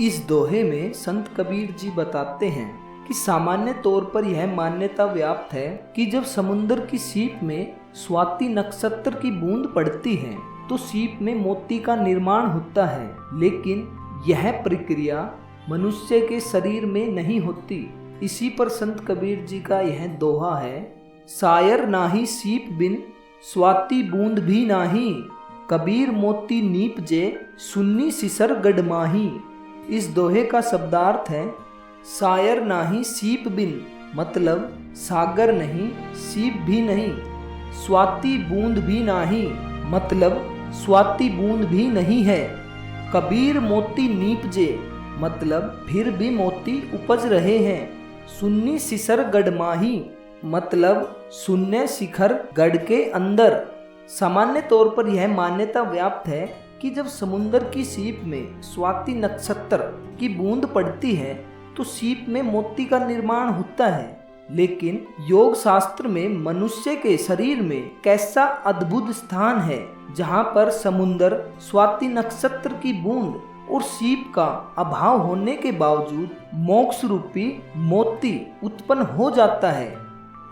इस दोहे में संत कबीर जी बताते हैं कि सामान्य तौर पर यह मान्यता व्याप्त है कि जब समुद्र की सीप में स्वाति नक्षत्र की बूंद पड़ती है तो सीप में मोती का निर्माण होता है, लेकिन यह प्रक्रिया मनुष्य के शरीर में नहीं होती। इसी पर संत कबीर जी का यह दोहा है, सायर नाही सीप बिन स्वाति बूंद भी नाही, कबीर मोती नीप जे सुन्नी सिसर गडमाही। इस दोहे का शब्दार्थ है, सायर नाही सीप बिन मतलब सागर नहीं, सीप भी नहीं, स्वाति बूंद भी नहीं मतलब स्वाति बूंद भी नहीं है, कबीर मोती नीप जे मतलब फिर भी मोती उपज रहे हैं, सुन्नी सिसर गडमाही मतलब शून्य शिखर गढ़ के अंदर। सामान्य तौर पर यह मान्यता व्याप्त है कि जब समुद्र की सीप में स्वाति नक्षत्र की बूंद पड़ती है तो सीप में मोती का निर्माण होता है, लेकिन योग शास्त्र में मनुष्य के शरीर में कैसा अद्भुत स्थान है जहाँ पर समुद्र स्वाति नक्षत्र की बूंद और सीप का अभाव होने के बावजूद मोक्ष रूपी मोती उत्पन्न हो जाता है।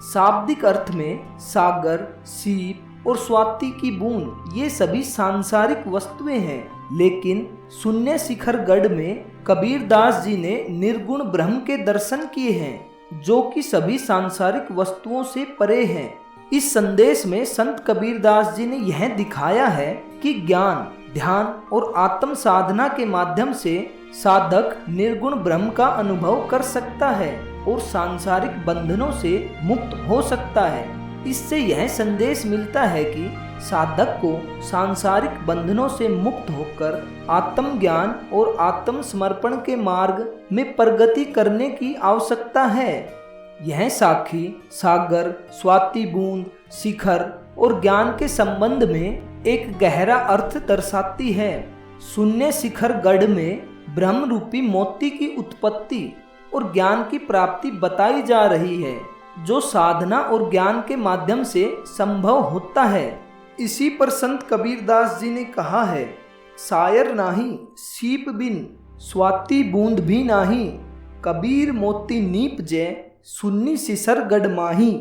शाब्दिक अर्थ में सागर, सीप और स्वाति की बूंद ये सभी सांसारिक वस्तुएं हैं, लेकिन शून्य शिखर गढ़ में कबीरदास जी ने निर्गुण ब्रह्म के दर्शन किए हैं जो कि सभी सांसारिक वस्तुओं से परे हैं। इस संदेश में संत कबीरदास जी ने यह दिखाया है कि ज्ञान, ध्यान और आत्म साधना के माध्यम से साधक निर्गुण ब्रह्म का अनुभव कर सकता है और सांसारिक बंधनों से मुक्त हो सकता है। इससे यह संदेश मिलता है कि साधक को सांसारिक बंधनों से मुक्त होकर आत्मज्ञान और आत्म समर्पण के मार्ग में प्रगति करने की आवश्यकता है। यह साखी सागर, स्वाति बूंद, शिखर और ज्ञान के संबंध में एक गहरा अर्थ दर्शाती है। शून्य शिखर गढ़ में ब्रह्म रूपी मोती की उत्पत्ति और ज्ञान की प्राप्ति बताई जा रही है जो साधना और ज्ञान के माध्यम से संभव होता है। इसी पर संत कबीरदास जी ने कहा है, सायर नाही सीप बिन स्वाति बूंद भी नाही, कबीर मोती नीप जे सुन्नी सिसर गडमाही।